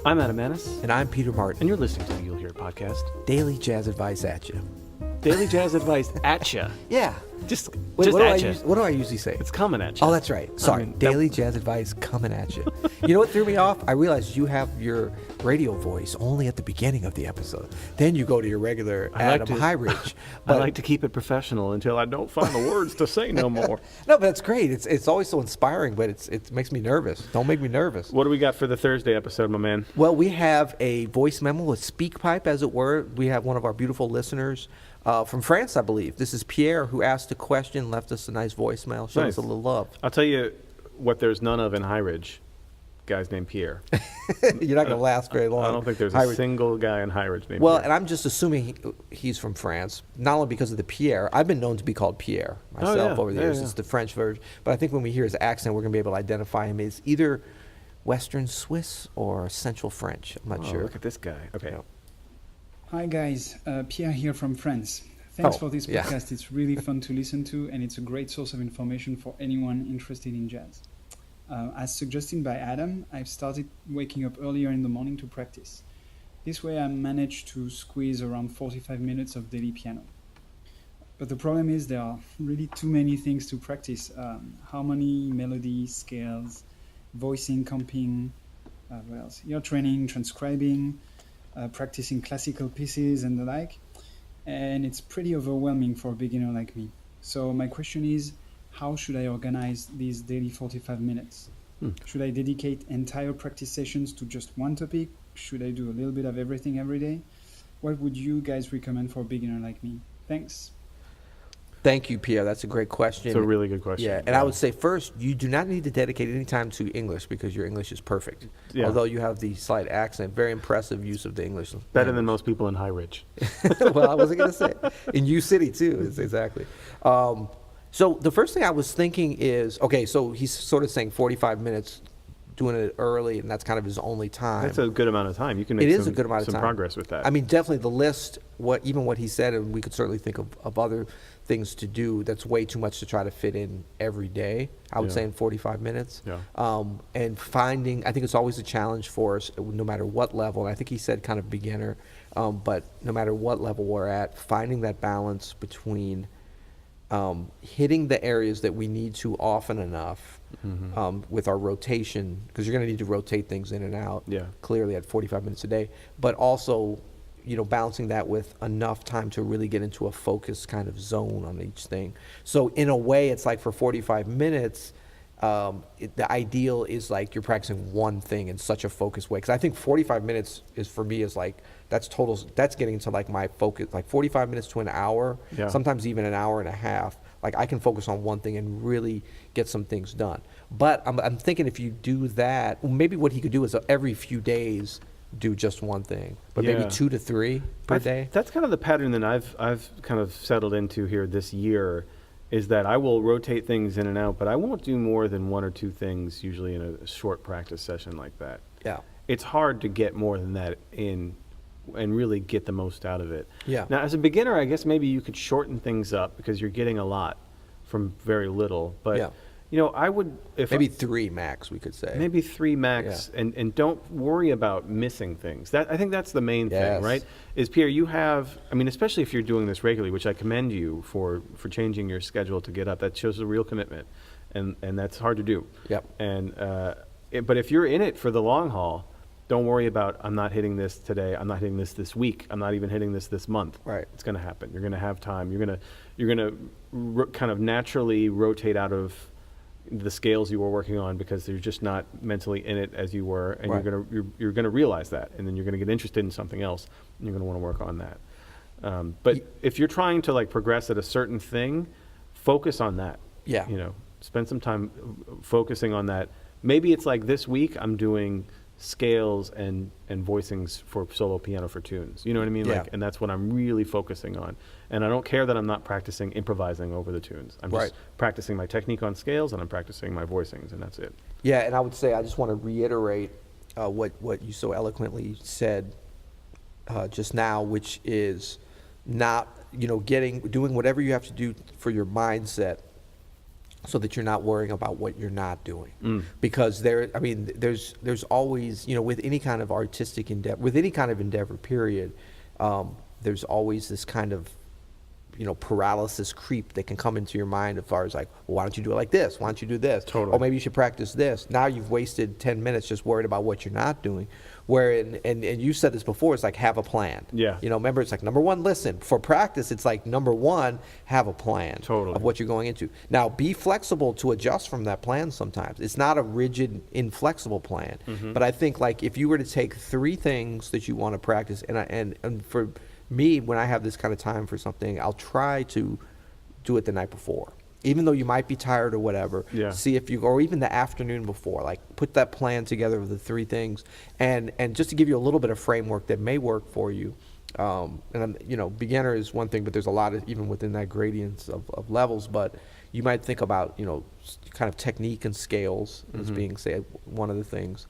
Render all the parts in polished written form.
I'm Adam Maness. And I'm Peter Martin. And you're listening to the You'll Hear It podcast. Daily jazz advice at you. Daily jazz advice at you. Yeah. Just Wait, at you. What do I usually say? It's coming at you. Oh, that's right. Sorry. Daily jazz advice coming at you. You know what threw me off? I realized you have your radio voice only at the beginning of the episode. Then you go to your regular Adam Highridge. I like to keep it professional until I don't find the words to say no more. No, but that's great. It's always so inspiring, but it makes me nervous. Don't make me nervous. What do we got for the Thursday episode, my man? Well, we have a voice memo, a speak pipe, as it were. We have one of our beautiful listeners from France, I believe. This is Pierre, who asked a question, left us a nice voicemail, showed us a little love. I'll tell you what there's none of in High Ridge. Guy's named Pierre. You're not going to last very long. I don't think there's a single guy in High Ridge named Well, Pierre. And I'm just assuming he's from France, not only because of the Pierre. I've been known to be called Pierre myself over the years. It's the French version. But I think when we hear his accent, we're going to be able to identify him as either Western Swiss or Central French. I'm not sure. Look at this guy. Okay. Yeah. Hi guys, Pierre here from France. Thanks for this podcast. It's really fun to listen to, and it's a great source of information for anyone interested in jazz. As suggested by Adam, I've started waking up earlier in the morning to practice. This way I managed to squeeze around 45 minutes of daily piano. But the problem is there are really too many things to practice. Harmony, melody, scales, voicing, comping, what else? Ear training, transcribing, practicing classical pieces and the like. And it's pretty overwhelming for a beginner like me. So my question is, how should I organize these daily 45 minutes? Should I dedicate entire practice sessions to just one topic? Should I do a little bit of everything every day? What would you guys recommend for a beginner like me? Thanks. Thank you, Pierre. That's a great question. It's a really good question. Yeah, and I would say first, you do not need to dedicate any time to English because your English is perfect. Yeah. Although you have the slight accent, very impressive use of the English. Better than most people in High Ridge. Well, I wasn't going to say. In U City, too, exactly. So the first thing I was thinking is, okay, so he's sort of saying 45 minutes, doing it early, and that's kind of his only time. That's a good amount of time. You can make some progress with that. I mean, definitely the list, even what he said, and we could certainly think of other things to do, that's way too much to try to fit in every day. I would say in 45 minutes. Yeah. And finding, I think it's always a challenge for us, no matter what level, and I think he said kind of beginner, but no matter what level we're at, finding that balance between hitting the areas that we need to often enough with our rotation, because you're going to need to rotate things in and out clearly at 45 minutes a day, but also balancing that with enough time to really get into a focused kind of zone on each thing. So in a way, it's like for 45 minutes, the ideal is like you're practicing one thing in such a focused way. Because I think 45 minutes is, for me, is like, that's getting into like my focus, like 45 minutes to an hour, sometimes even an hour and a half. Like I can focus on one thing and really get some things done. But I'm thinking if you do that, maybe what he could do is every few days do just one thing, but maybe 2 to 3 per day. That's kind of the pattern that I've kind of settled into here this year, is that I will rotate things in and out, but I won't do more than 1 or 2 things usually in a short practice session like that. Yeah. It's hard to get more than that in and really get the most out of it. Yeah. Now, as a beginner, I guess maybe you could shorten things up because you're getting a lot from very little. But, I would... Maybe 3 max, we could say. Maybe 3 max, and don't worry about missing things. I think that's the main thing, right? Is, Pierre, you have... I mean, especially if you're doing this regularly, which I commend you for changing your schedule to get up. That shows a real commitment, and that's hard to do. Yep. And but if you're in it for the long haul, don't worry about, I'm not hitting this today, I'm not hitting this week, I'm not even hitting this month. Right. It's going to happen. You're going to have time. You're going to kind of naturally rotate out of the scales you were working on because you're just not mentally in it as you were, and you're going to realize that, and then you're going to get interested in something else, and you're going to want to work on that. But if you're trying to like progress at a certain thing, focus on that. Yeah. Spend some time focusing on that. Maybe it's like this week I'm doing scales and voicings for solo piano for tunes. You know what I mean? Yeah. Like, and that's what I'm really focusing on. And I don't care that I'm not practicing improvising over the tunes. I'm just practicing my technique on scales, and I'm practicing my voicings, and that's it. Yeah, and I would say I just want to reiterate what you so eloquently said just now, which is not, doing whatever you have to do for your mindset so that you're not worrying about what you're not doing. Because there's always, with any kind of artistic endeavor, with any kind of endeavor, period, there's always this kind of, paralysis creep that can come into your mind as far as like, well, why don't you do it like this? Why don't you do this? Totally. Or maybe you should practice this. Now you've wasted 10 minutes just worried about what you're not doing. Where, and you said this before, it's like have a plan. Yeah. Remember, it's like number one, listen. For practice, it's like number one, have a plan Totally. of what you're going into. Now, be flexible to adjust from that plan sometimes. It's not a rigid, inflexible plan. But I think like if you were to take 3 things that you want to practice, and for me, when I have this kind of time for something, I'll try to do it the night before. Even though you might be tired or whatever, see if you, or even the afternoon before, like put that plan together of the 3 things, and just to give you a little bit of framework that may work for you. Beginner is one thing, but there's a lot of, even within that gradients of levels, but you might think about, kind of technique and scales as being, say, one of the things,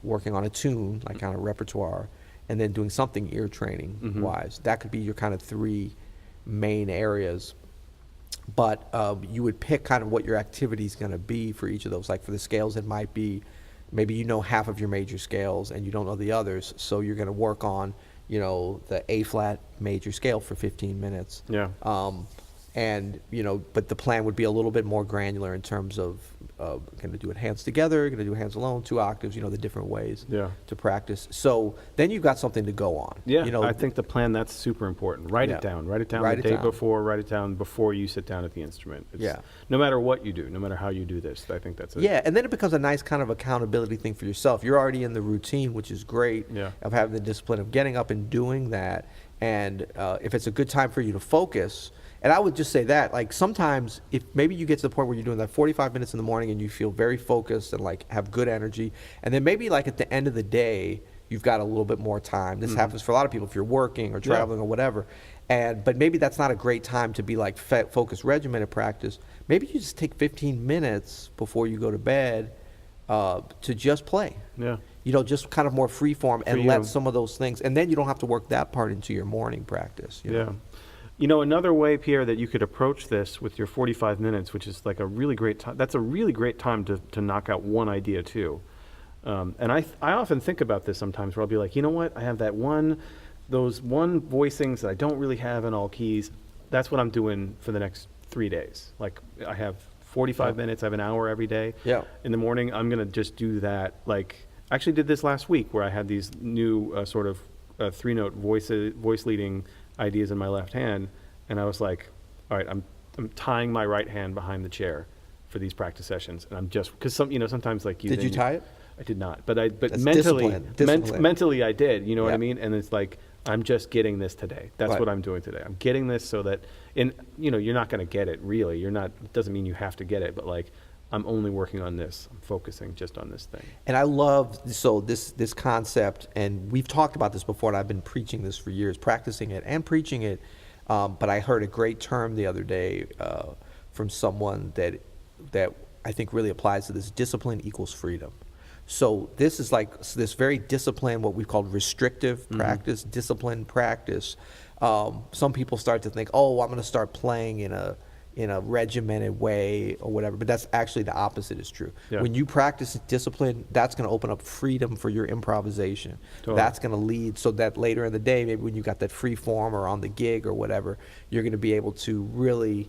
working on a tune, like kind of repertoire, and then doing something ear training wise. That could be your kind of 3 main areas. But you would pick kind of what your activity is going to be for each of those. Like for the scales, it might be maybe half of your major scales and you don't know the others. So you're going to work on, the A flat major scale for 15 minutes. Yeah. But the plan would be a little bit more granular in terms of going to do it hands together, going to do hands alone, 2 octaves, the different ways to practice. So then you've got something to go on. Yeah, I think the plan, that's super important. Write it down. Write it down the day before. Write it down before you sit down at the instrument. No matter what you do, no matter how you do this, I think that's it. Yeah, and then it becomes a nice kind of accountability thing for yourself. You're already in the routine, which is great, of having the discipline of getting up and doing that. And if it's a good time for you to focus, and I would just say that, like sometimes if maybe you get to the point where you're doing that 45 minutes in the morning and you feel very focused and like have good energy, and then maybe like at the end of the day, you've got a little bit more time. This happens for a lot of people if you're working or traveling or whatever. But maybe that's not a great time to be like focused regimented practice. Maybe you just take 15 minutes before you go to bed to just play. Yeah. Just kind of more free form and let some of those things, and then you don't have to work that part into your morning practice. You know? Another way, Pierre, that you could approach this with your 45 minutes, which is like a really great time, that's a really great time to knock out one idea too. And I often think about this sometimes where I'll be like, you know what, I have those one voicings that I don't really have in all keys. That's what I'm doing for the next 3 days. Like I have 45 minutes, I have an hour every day. In the morning, I'm going to just do that. Like I actually did this last week where I had these new sort of 3-note voice leading ideas in my left hand, and I was like, all right, I'm tying my right hand behind the chair for these practice sessions, and I'm just because sometimes like you tie it? I did not, but That's mentally discipline. Mentally I did. You know what I mean? And it's like I'm just getting this today. That's what I'm doing today. I'm getting this so that you're not going to get it really. You're not. It doesn't mean you have to get it, but like I'm only working on this. I'm focusing just on this thing. And I love this concept, and we've talked about this before, and I've been preaching this for years, practicing it and preaching it. But I heard a great term the other day from someone that I think really applies to this: discipline equals freedom. So this is like this very disciplined, what we've called restrictive practice, disciplined practice. Some people start to think, oh, I'm going to start playing in a regimented way or whatever, but that's actually the opposite is true. When you practice discipline, that's going to open up freedom for your improvisation. That's going to lead so that later in the day, maybe when you got that free form or on the gig or whatever, you're going to be able to really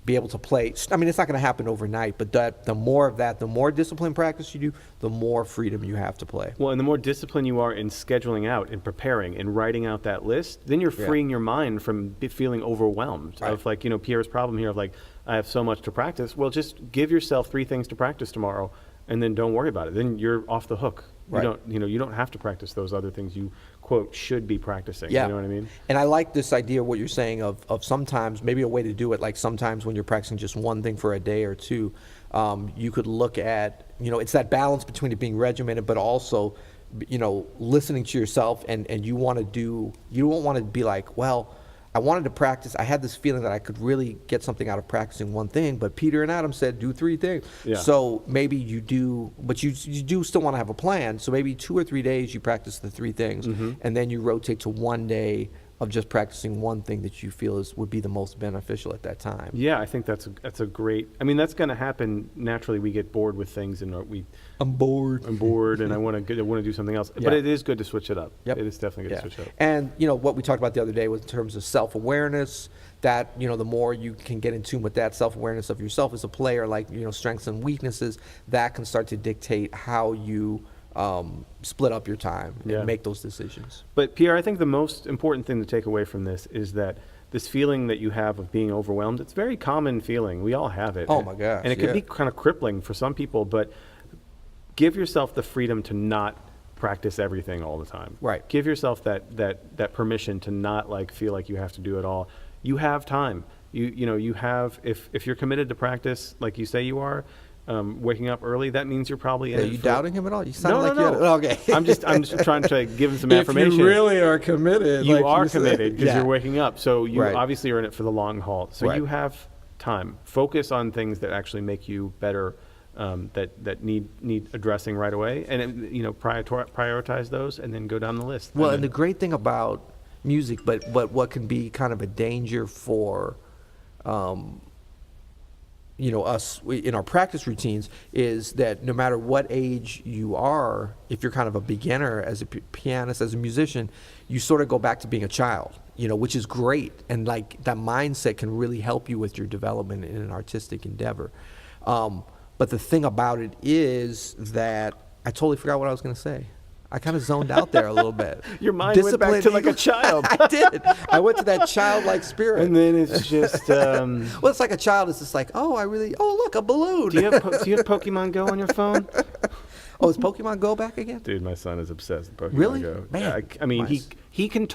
be able to play. I mean, it's not going to happen overnight, but the more of that, the more disciplined practice you do, the more freedom you have to play. Well, and the more disciplined you are in scheduling out and preparing and writing out that list, then you're freeing your mind from feeling overwhelmed of like, Pierre's problem here of like, I have so much to practice. Well, just give yourself 3 things to practice tomorrow and then don't worry about it. Then you're off the hook. You don't have to practice those other things you quote should be practicing. You know what I mean? And I like this idea of what you're saying of sometimes maybe a way to do it, like sometimes when you're practicing just one thing for a day or two, you could look at, it's that balance between it being regimented but also, listening to yourself and you don't want to be like, well, I wanted to practice. I had this feeling that I could really get something out of practicing one thing, but Peter and Adam said do 3 things. So maybe you do, but you do still want to have a plan. So maybe 2 or 3 days you practice the 3 things, and then you rotate to 1 day of just practicing one thing that you feel would be the most beneficial at that time. Yeah, I think that's a great. I mean, that's going to happen naturally. We get bored with things, and I'm bored, and I want to do something else. Yeah. But it is good to switch it up. Yep. It is definitely good to switch it up. And what we talked about the other day was in terms of self-awareness. That the more you can get in tune with that self-awareness of yourself as a player, like strengths and weaknesses, that can start to dictate how you split up your time and make those decisions. But Pierre, I think the most important thing to take away from this is that this feeling that you have of being overwhelmed, it's a very common feeling. We all have it. Oh my gosh. And it can be kind of crippling for some people, but give yourself the freedom to not practice everything all the time. Right. Give yourself that permission to not feel like you have to do it all. You have time. You have, if you're committed to practice like you say you are, waking up early, that means you're probably in Are it you for, doubting him at all? You sound no. Okay. I'm just trying to give him some affirmation. If you really are committed, you are committed because you're waking up. So you Right. obviously are in it for the long haul. So Right. you have time. Focus on things that actually make you better, that need addressing right away, and prioritize those, and then go down the list. Well, and the great thing about music, but what can be kind of a danger for us in our practice routines is that no matter what age you are, if you're kind of a beginner as a pianist, as a musician, you sort of go back to being a child, which is great. And that mindset can really help you with your development in an artistic endeavor. But the thing about it is that I totally forgot what I was going to say. I kind of zoned out there a little bit. Your mind went back to like a child. I did. I went to that childlike spirit. And then it's just... well, it's like a child. It's just like, look, a balloon. Do you have Pokemon Go on your phone? Oh, is Pokemon Go back again? Dude, my son is obsessed with Pokemon really? Go. Man, I mean, nice. he can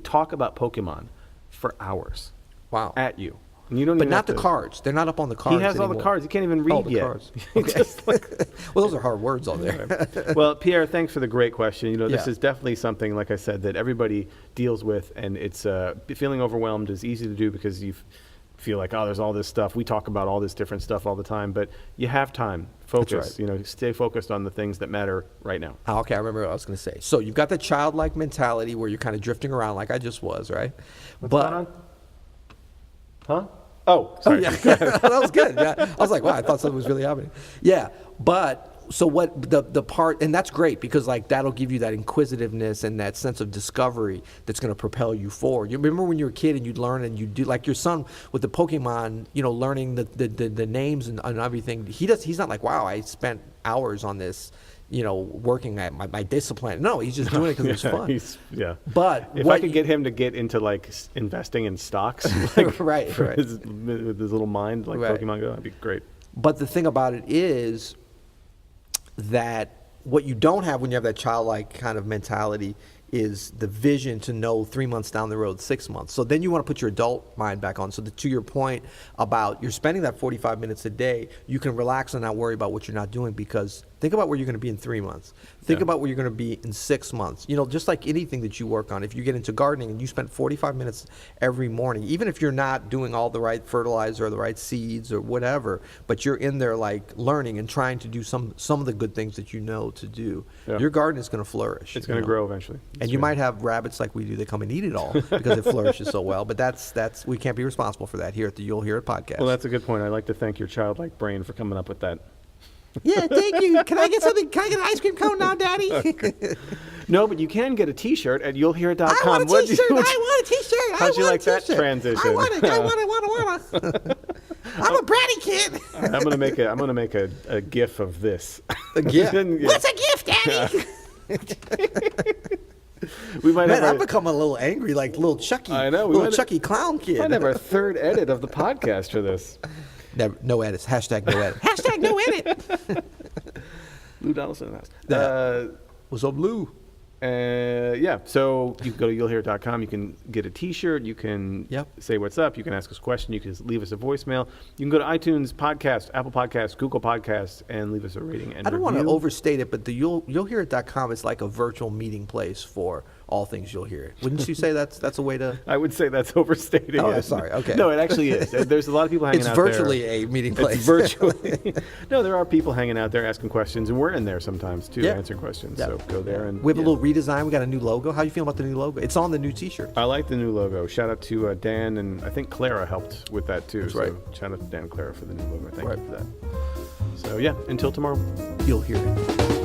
talk about Pokemon for hours. Wow. At you. And you don't but even not have the cards. They're not up on the cards He has anymore. all the cards. He can't even read the yet. Cards. Okay. Well, those are hard words on there. Well, Pierre, thanks for the great question. This Yeah. is definitely something, like I said, that everybody deals with, and it's feeling overwhelmed is easy to do because you feel like, there's all this stuff. We talk about all this different stuff all the time, but you have time. Focus. That's right. Stay focused on the things that matter right now. Okay, I remember what I was going to say. So you've got the childlike mentality where you're kind of drifting around like I just was, right? What's going on? Huh? Oh, sorry. Yeah. That was good. Yeah. I was like, wow, I thought something was really happening. Yeah, but so what the part, and that's great because that'll give you that inquisitiveness and that sense of discovery that's going to propel you forward. You remember when you were a kid and you'd learn and you'd do, like your son with the Pokemon, learning the names and everything. He's not like, wow, I spent hours on this, working at my discipline. No, he's just doing it because it's fun. But if I could get him to get into investing in stocks, right. With his little mind, right. Pokemon Go, that'd be great. But the thing about it is that what you don't have when you have that childlike kind of mentality is the vision to know 3 months down the road, 6 months. So then you want to put your adult mind back on. So to your point about you're spending that 45 minutes a day, you can relax and not worry about what you're not doing because think about where you're going to be in 3 months. Think about where you're going to be in 6 months. Just like anything that you work on, if you get into gardening and you spend 45 minutes every morning, even if you're not doing all the right fertilizer or the right seeds or whatever, but you're in there learning and trying to do some of the good things that you know to do, your garden is going to flourish. It's going to grow eventually. And you might have rabbits like we do that come and eat it all because it flourishes so well. But that's we can't be responsible for that here at the You'll Hear It podcast. Well, that's a good point. I'd like to thank your childlike brain for coming up with that. Yeah, thank you. Can I get something? Can I get an ice cream cone now, Daddy? Okay. No, but you can get a T-shirt at you'llhearit.com. I want a T-shirt. I want a T-shirt. How'd you like that transition? I want it. I'm a bratty kid. I'm gonna make a GIF of this. A GIF? What's a GIF, Daddy? I've become a little angry, like little Chucky. I know. Little Chucky clown kid. Might have our third edit of the podcast for this. Never, no edits. Hashtag no edit. Hashtag no edit. Lou Donaldson in the house. What's up, Lou? So you can go to you'llhear.com. You can get a T-shirt. You can say what's up. You can ask us a question. You can leave us a voicemail. You can go to iTunes Podcast, Apple Podcasts, Google Podcasts, and leave us a rating and I don't review. want to overstate it, but the you'llhearit.com is like a virtual meeting place for all things you'll hear. Wouldn't you say that's a way to? I would say that's overstating Oh, it. sorry. Okay. No, it actually is. There's a lot of people hanging It's out there. virtually a meeting place. It's virtually. No, there are people hanging out there asking questions, and we're in there sometimes too, Yeah. answering questions. Yeah. So go there and. We have a little redesign. We got a new logo. How you feel about the new logo? It's on the new T-shirt. I like the new logo. Shout out to Dan, and I think Clara helped with that too. That's so right. Shout out to Dan and Clara for the new logo. Thank Right. you for that. So yeah, until tomorrow. You'll hear it.